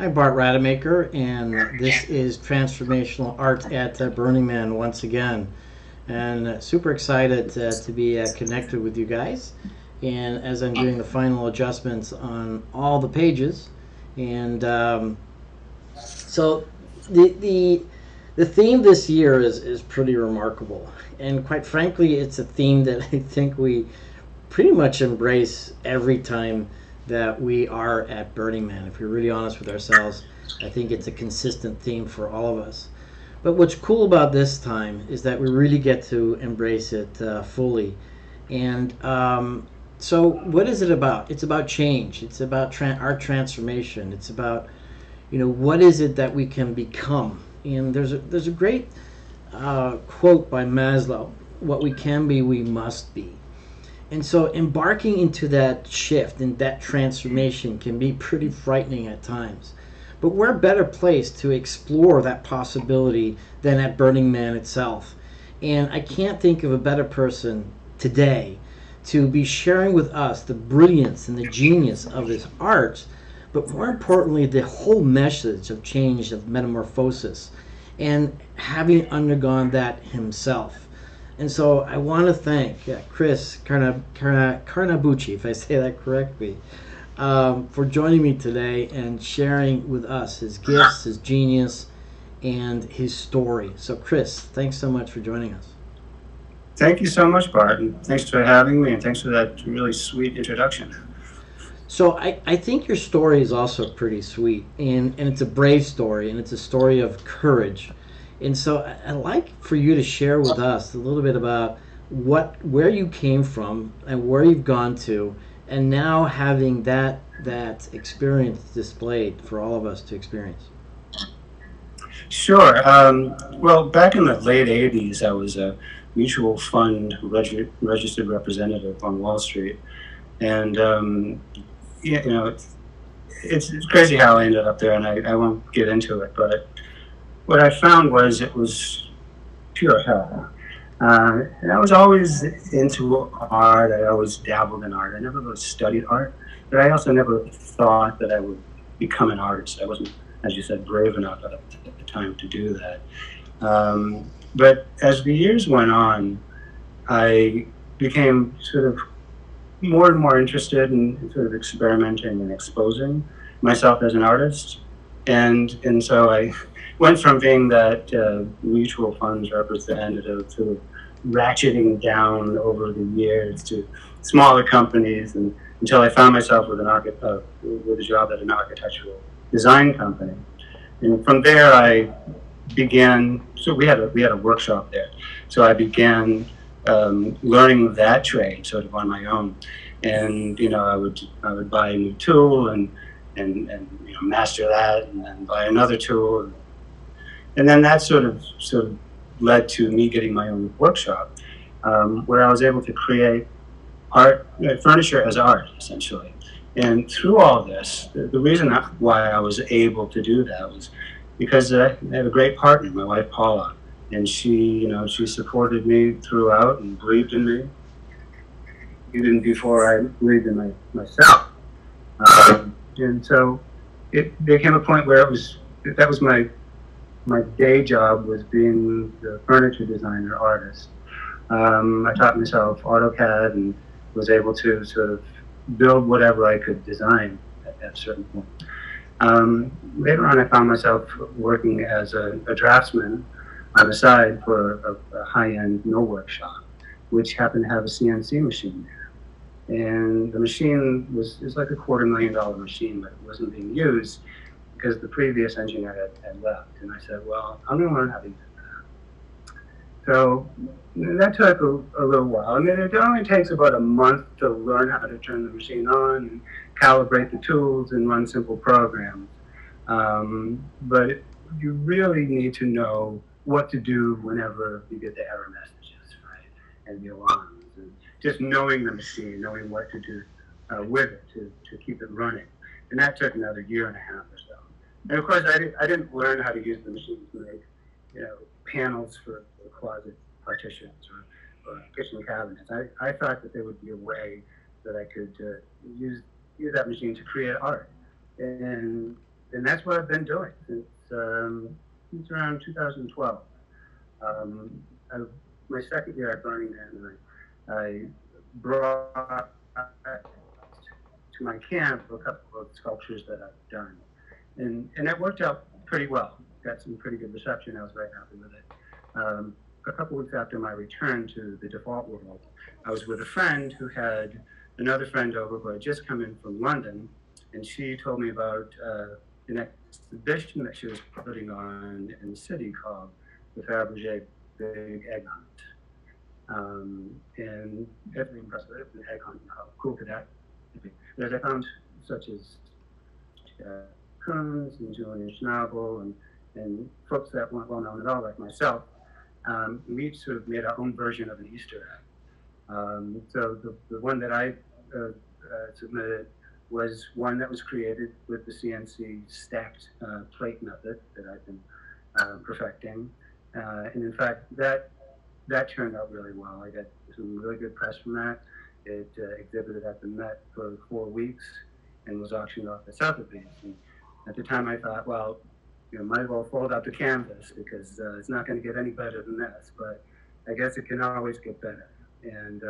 I'm Bart Rademacher, and this is Transformational Art at Burning Man once again. And super excited to be connected with you guys. And as I'm doing the final adjustments on all the pages, and so the theme this year is pretty remarkable. And quite frankly, it's a theme that I think we pretty much embrace every time that we are at Burning Man. If we're really honest with ourselves, I think it's a consistent theme for all of us. But what's cool about this time is that we really get to embrace it fully. And so, what is it about? It's about change. It's about our transformation. It's about, what is it that we can become? And there's a great quote by Maslow: "What we can be, we must be." And so embarking into that shift and that transformation can be pretty frightening at times. But we're better placed to explore that possibility than at Burning Man itself. And I can't think of a better person today to be sharing with us the brilliance and the genius of this art, but more importantly, the whole message of change, of metamorphosis, and having undergone that himself. And so I want to thank Chris Carnabuci, if I say that correctly, for joining me today and sharing with us his gifts, his genius, and his story. So Chris, thanks so much for joining us. Thank you so much, Bart, and thanks for having me, and thanks for that really sweet introduction. So I think your story is also pretty sweet, and it's a brave story, and it's a story of courage. And so I'd like for you to share with us a little bit about where you came from and where you've gone to, and now having that experience displayed for all of us to experience. Sure. Well, back in the late 80s, I was a mutual fund registered representative on Wall Street. And, it's crazy how I ended up there, and I won't get into it, but what I found was it was pure hell. And I was always into art. I always dabbled in art. I never really studied art, but I also never thought that I would become an artist. I wasn't, as you said, brave enough at the time to do that. But as the years went on, I became sort of more and more interested in sort of experimenting and exposing myself as an artist. And so I went from being that mutual funds representative to ratcheting down over the years to smaller companies, and until I found myself with with a job at an architectural design company. And from there, I began. So we had a workshop there. So I began learning that trade sort of on my own. And I would buy a new tool and master that, and then buy another tool. And then that sort of led to me getting my own workshop, where I was able to create art, furniture as art, essentially. And through all this, the reason why I was able to do that was because I had a great partner, my wife Paula, and she supported me throughout and believed in me, even before I believed in myself. And so it became a point where that was my day job, was being the furniture designer artist. I taught myself AutoCAD and was able to sort of build whatever I could design at a certain point. Later on, I found myself working as a draftsman on the side for a high-end millwork shop, which happened to have a CNC machine there. And the machine was like a $250,000 machine, but it wasn't being used because the previous engineer had left. And I said, well, I'm going to learn how to use that. So that took a little while. I mean, it only takes about a month to learn how to turn the machine on and calibrate the tools and run simple programs. But you really need to know what to do whenever you get the error messages, right? And the alarms. And just knowing the machine, knowing what to do with it to keep it running. And that took another year and a half or so. And of course, I didn't learn how to use the machine to make, panels for closet partitions or kitchen cabinets. I thought that there would be a way that I could use that machine to create art. And and that's what I've been doing since around 2012. My second year at Burning Man, I brought to my camp a couple of sculptures that I've done, and that worked out pretty well. Got some pretty good reception. I was very happy with it. A couple weeks after my return to the default world, I was with a friend who had another friend over who had just come in from London, and she told me about an exhibition that she was putting on in the city called the Fabergé Big Egg Hunt. And it's impressive, the egg hunt, how cool could that be? There's accounts such as Coons and Julian Schnabel and folks that weren't well known at all, like myself. We sort of made our own version of an Easter egg. So the one that I submitted was one that was created with the CNC stacked plate method that I've been perfecting. And in fact, that turned out really well. I got some really good press from that. It exhibited at the Met for 4 weeks and was auctioned off at Sotheby's. And at the time I thought, well, might as well fold out the canvas because it's not going to get any better than this. But I guess it can always get better. And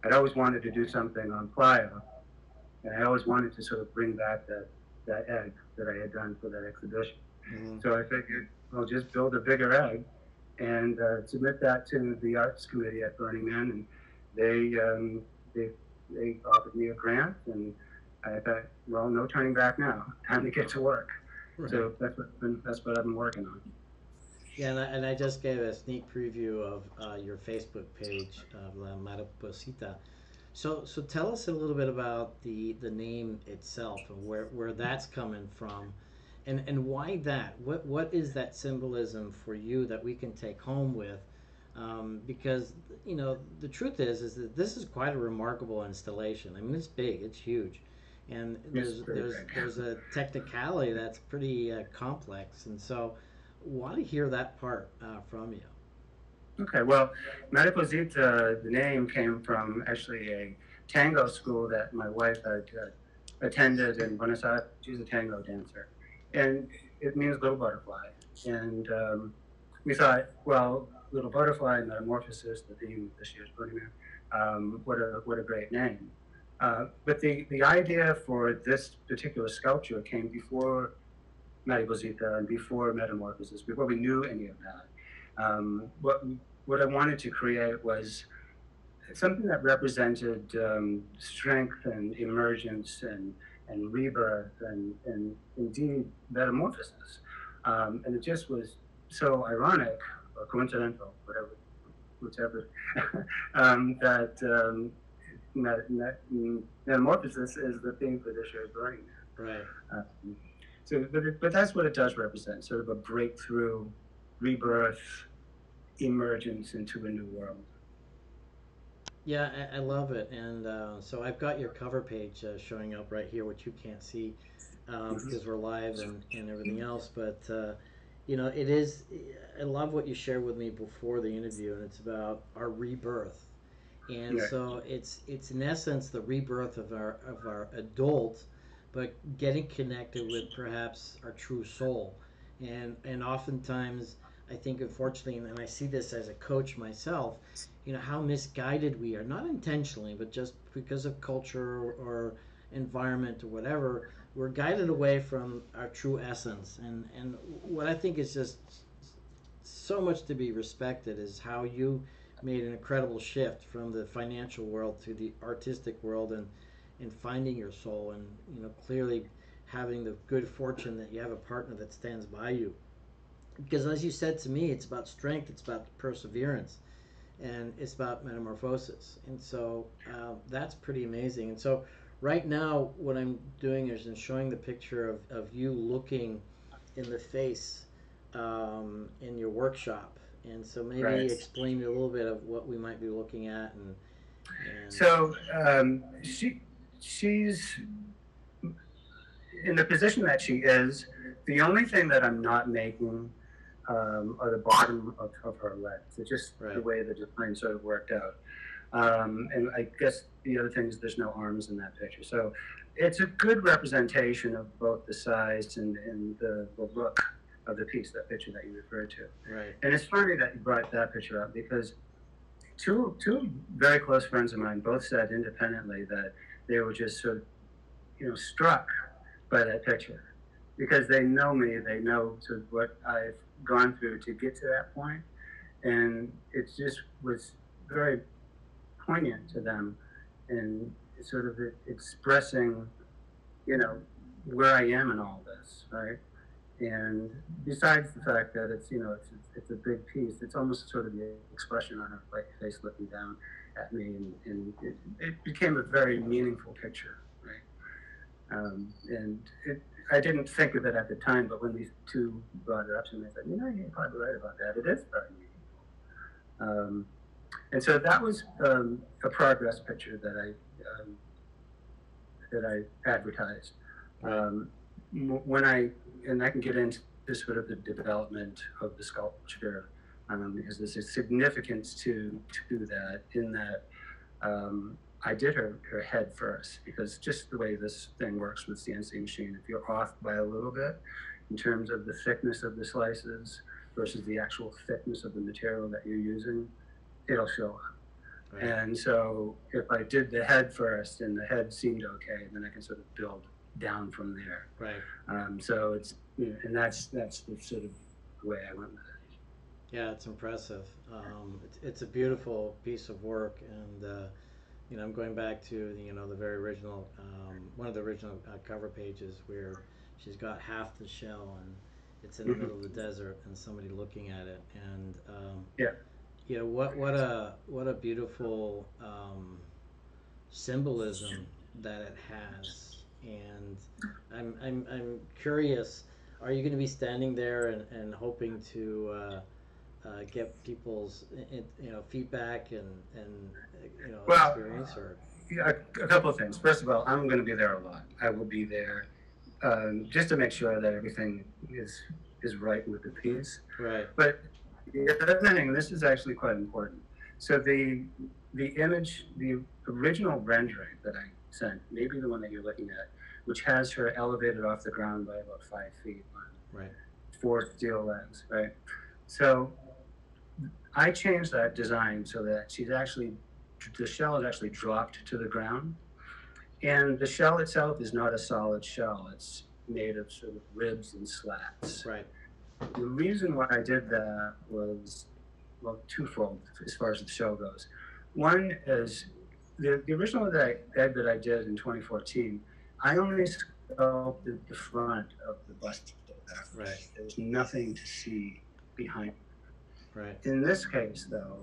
I'd always wanted to do something on playa, and I always wanted to sort of bring back that egg that I had done for that exhibition. Mm-hmm. So I figured, I'll just build a bigger egg and submit that to the arts committee at Burning Man, and they offered me a grant, and I thought, well, no turning back now. Time to get to work. Right. So that's what I've been working on. Yeah, and I just gave a sneak preview of your Facebook page of La Mariposita. So tell us a little bit about the name itself and where that's coming from, and why that. What is that symbolism for you that we can take home with? Because the truth is that this is quite a remarkable installation. I mean, it's big, it's huge, and there's a technicality that's pretty complex, and so want to hear that part from you. Okay, well, Mariposita, the name came from actually a tango school that my wife had attended in Buenos Aires. She's a tango dancer, and it means little butterfly. And we thought, well, little butterfly metamorphosis, the theme of this year's Burning Man, what a great name. But the idea for this particular sculpture came before Mariposita and before metamorphosis, before we knew any of that. What I wanted to create was something that represented strength and emergence and rebirth and indeed metamorphosis. And it just was so ironic or coincidental, whichever, that metamorphosis is the theme for this year's Burning Man. Right. But that's what it does represent, sort of a breakthrough, rebirth, emergence into a new world. Yeah, I love it, and so I've got your cover page showing up right here, which you can't see because we're live and everything else. But it is. I love what you shared with me before the interview, and it's about our rebirth, and so it's in essence the rebirth of our adult, but getting connected with perhaps our true soul, and oftentimes. I think, unfortunately, and I see this as a coach myself, how misguided we are, not intentionally, but just because of culture or environment or whatever, we're guided away from our true essence. And what I think is just so much to be respected is how you made an incredible shift from the financial world to the artistic world and finding your soul and, clearly having the good fortune that you have a partner that stands by you. Because as you said to me, it's about strength, it's about perseverance, and it's about metamorphosis. And so that's pretty amazing. And so right now what I'm doing is I'm showing the picture of you looking in the face in your workshop. And so maybe explain a little bit of what we might be looking at. And So she's in the position that she is. The only thing that I'm not making are the bottom of her legs. It's just the way the design sort of worked out. And I guess the other thing is there's no arms in that picture. So it's a good representation of both the size and the look of the piece, that picture that you referred to. Right. And it's funny that you brought that picture up, because two very close friends of mine both said independently that they were just sort of, struck by that picture, because they know me, they know sort of what I've gone through to get to that point, and it just was very poignant to them, and sort of expressing, where I am in all this, right? And besides the fact that it's a big piece, it's almost sort of the expression on her face looking down at me, and it became a very meaningful picture, right? And I didn't think of it at the time, but when these two brought it up to me, I said, you're probably right about that. It is very meaningful. And so that was a progress picture that I advertised. Right. And I can get into sort of the development of the sculpture, because there's a significance to that, in that I did her head first, because just the way this thing works with CNC machine, if you're off by a little bit in terms of the thickness of the slices versus the actual thickness of the material that you're using, it'll show up. Right. And so if I did the head first and the head seemed okay, then I can sort of build down from there. Right. So it's, and that's the sort of way I went with it. Yeah, it's impressive. It's a beautiful piece of work, and I'm going back to the very original, one of the original cover pages where she's got half the shell and it's in the middle of the desert and somebody looking at it, and what a beautiful symbolism that it has. And I'm curious, are you going to be standing there and hoping to get people's feedback and experience? Or a couple of things. First of all, I'm going to be there a lot. I will be there just to make sure that everything is right with the piece. Right. But the other thing, this is actually quite important. So the image, the original rendering that I sent, maybe the one that you're looking at, which has her elevated off the ground by about 5 feet on 4 steel legs, right? So I changed that design so that the shell is actually dropped to the ground, and the shell itself is not a solid shell. It's made of sort of ribs and slats. Right. The reason why I did that was, well, twofold as far as the shell goes. One is the original egg that I did in 2014, I only sculpted the front of the bust. Right. There's nothing to see behind. Right. In this case, though,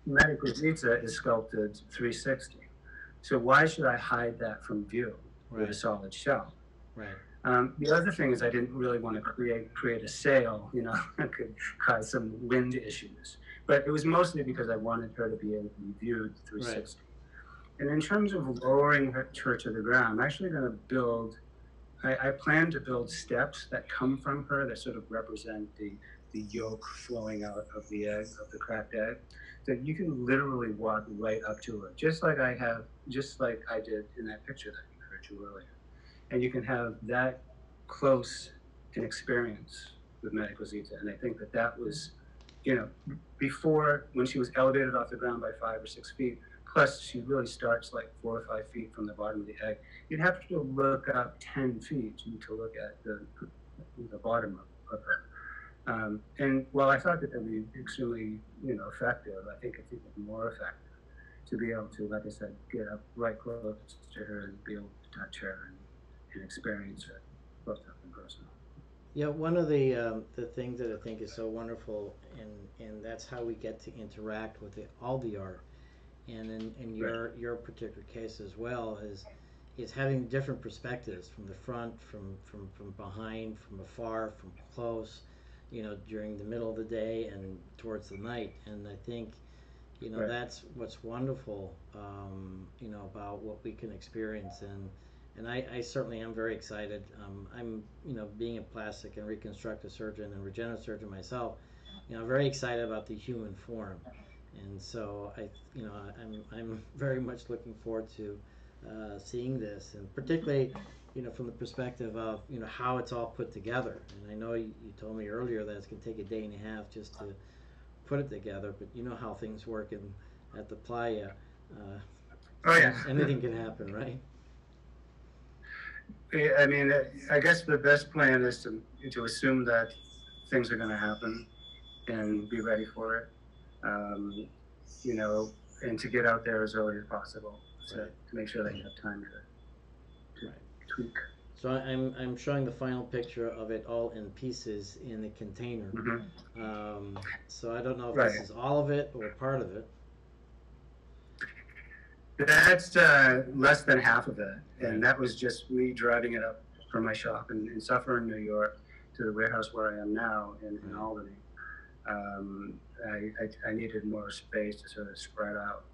Mariposita is sculpted 360. So why should I hide that from view with a solid shell? Right. The other thing is I didn't really want to create a sail, that could cause some wind issues. But it was mostly because I wanted her to be able to be viewed 360. Right. And in terms of lowering her to the ground, I'm actually going to build, I plan to build steps that come from her that sort of represent the yolk flowing out of the egg, of the cracked egg, that you can literally walk right up to her, just like I did in that picture that you referred to earlier. And you can have that close an experience with Mariposita. And I think that was, before, when she was elevated off the ground by 5 or 6 feet, plus she really starts like 4 or 5 feet from the bottom of the egg, you'd have to look up 10 feet to look at the bottom of her. And while I thought that would be extremely, effective, I think it's even more effective to be able to, like I said, get up right close to her and be able to touch her and experience it close up and personal. Yeah, one of the things that I think is so wonderful, and that's how we get to interact with all the art, and in your particular case as well, is having different perspectives, from the front, from behind, from afar, from close, during the middle of the day and towards the night. And I think that's what's wonderful about what we can experience. And I certainly am very excited. I'm being a plastic and reconstructive surgeon and regenerative surgeon myself, very excited about the human form. And so I'm very much looking forward to seeing this, and particularly, from the perspective of how it's all put together. And I know you told me earlier that it's going to take a day and a half just to put it together, but you know how things work at the playa. Oh yeah. Anything can happen, right? I mean, I guess the best plan is to assume that things are going to happen and be ready for it. You know, and to get out there as early as possible to make sure that you have time to tweak. So I'm showing the final picture of it all in pieces in the container. So I don't know if this is all of it or part of it. That's less than half of it, and that was just me driving it up from my shop in Suffern, New York, to the warehouse where I am now in Albany. I needed more space to sort of spread out,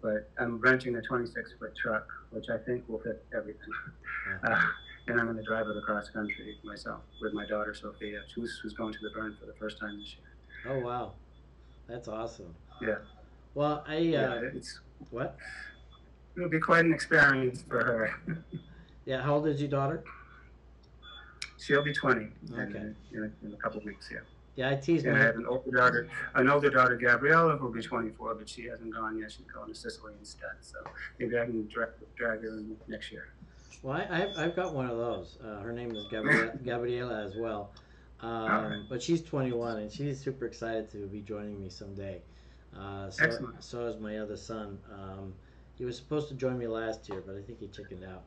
but I'm renting a 26-foot truck, which I think will fit everything. And I'm going to drive it across country myself with my daughter Sophia, who's going to the burn for the first time this year. Oh wow, that's awesome. Yeah. Well, it's what? It'll be quite an experience for her. Yeah, how old is your daughter? She'll be 20 in a couple of weeks. Yeah. Yeah, I tease. And I have an older daughter, Gabriella, who'll be 24, but she hasn't gone yet. She's going to Sicily instead. So maybe I can drag her in next year. Well, I've got one of those. Her name is Gabriella as well. But she's 21 and she's super excited to be joining me someday. So is my other son. He was supposed to join me last year, but I think he chickened out.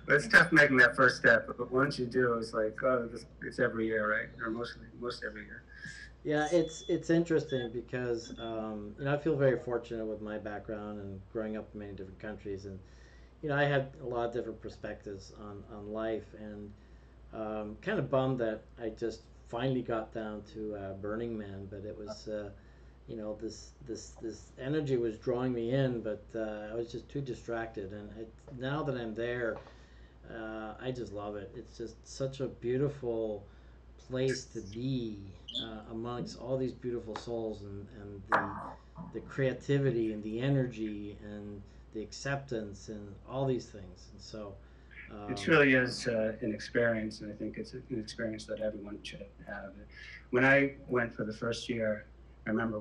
It's tough making that first step, but once you do, it's like, it's every year, right? Or most every year. Yeah, it's interesting because I feel very fortunate with my background and growing up in many different countries, and I had a lot of different perspectives on life, and kind of bummed that I just finally got down to Burning Man, but it was this energy was drawing me in, but I was just too distracted, and now that I'm there, I just love it. It's just such a beautiful place to be amongst all these beautiful souls, and the creativity and the energy and the acceptance and all these things. And so it truly is an experience, and I think it's an experience that everyone should have. When I went for the first year, I remember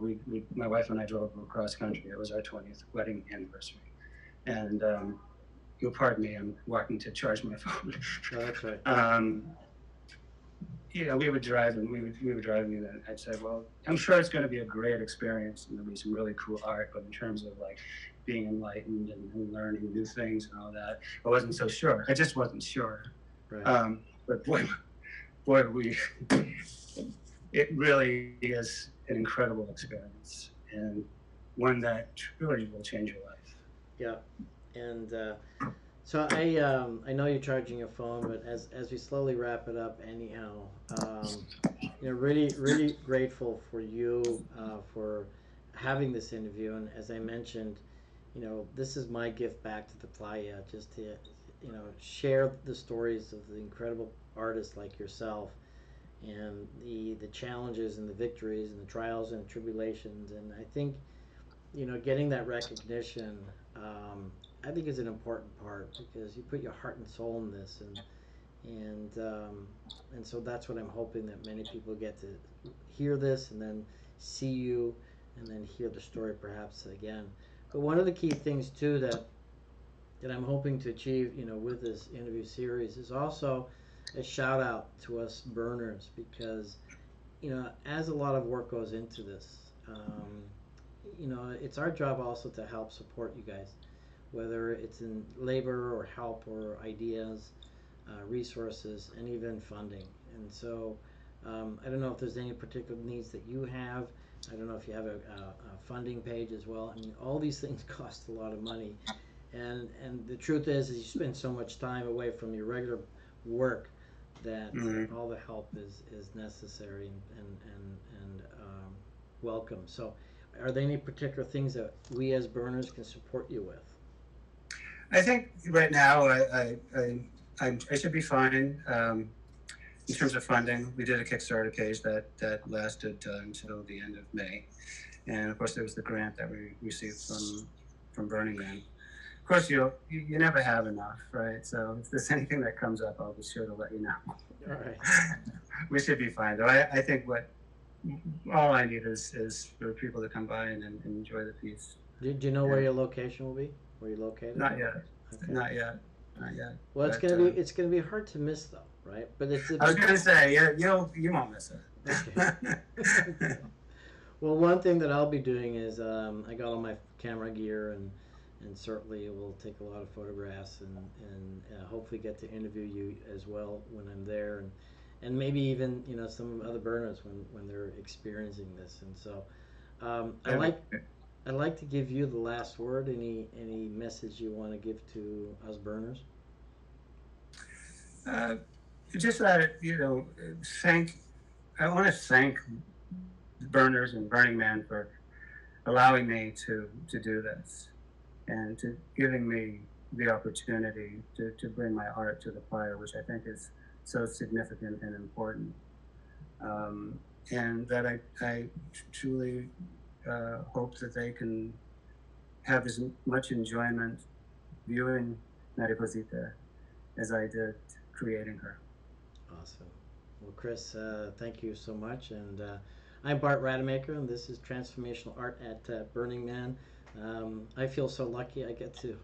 my wife and I drove across country. It was our 20th wedding anniversary, and you'll pardon me, I'm walking to charge my phone. Oh, that's right. We would drive, and we were driving, and I'd say, well, I'm sure it's going to be a great experience, and there'll be some really cool art, but in terms of like being enlightened and learning new things and all that, I wasn't so sure. I just wasn't sure. Right. But boy, it really is an incredible experience, and one that truly will change your life. Yeah, and so I know you're charging your phone, but as we slowly wrap it up, anyhow, really grateful for you for having this interview, and as I mentioned, this is my gift back to the playa, just to share the stories of the incredible artists like yourself, and the challenges and the victories and the trials and tribulations. And I think getting that recognition I think is an important part, because you put your heart and soul in this, and so that's what I'm hoping, that many people get to hear this and then see you and then hear the story perhaps again. But one of the key things too that I'm hoping to achieve with this interview series is also a shout out to us burners, because as a lot of work goes into this, it's our job also to help support you guys, whether it's in labor or help or ideas, resources, and even funding. And so I don't know if there's any particular needs that you have. I don't know if you have a funding page as well. I mean, all these things cost a lot of money, and the truth is you spend so much time away from your regular work that all the help is necessary and welcome. So are there any particular things that we as burners can support you with? I think right now I should be fine. in terms of funding, we did a Kickstarter page that lasted until the end of May. And of course, there was the grant that we received from Burning Man. Of course, you never have enough, right? So if there's anything that comes up, I'll be sure to let you know. All right. We should be fine, though. I think all I need is for people to come by and enjoy the piece. Do you know where your location will be? Where you're located? Not yet. Okay. Not yet. Not yet. Well, it's gonna be hard to miss though, right? But it's. I was gonna say, you won't miss it. Okay. Well, one thing that I'll be doing is I got all my camera gear and certainly we'll take a lot of photographs and hopefully get to interview you as well when I'm there and maybe even some other burners when they're experiencing this. And so I'd like to give you the last word. Any message you want to give to us burners? Just that I want to thank burners and Burning Man for allowing me to do this and to giving me the opportunity to bring my art to the fire, which I think is so significant and important. And that I truly hope that they can have as much enjoyment viewing Mariposita as I did creating her. Awesome. Well, Chris, thank you so much. And I'm Bart Rademacher, and this is Transformational Art at Burning Man. I feel so lucky I get to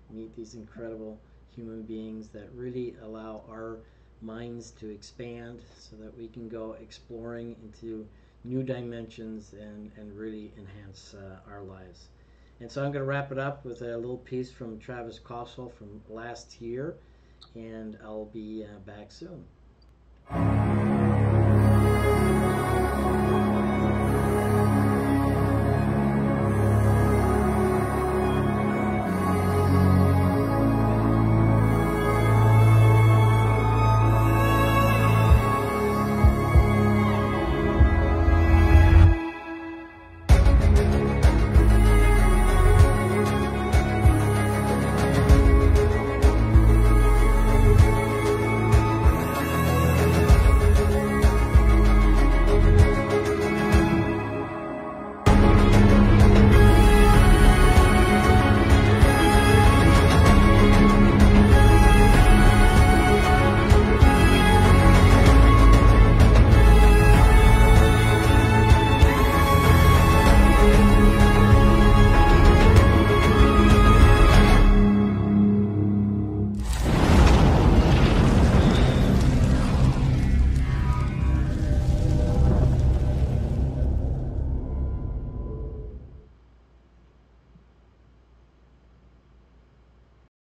meet these incredible human beings that really allow our minds to expand so that we can go exploring into new dimensions and really enhance our lives. And so I'm going to wrap it up with a little piece from Travis Kossel from last year, and I'll be back soon.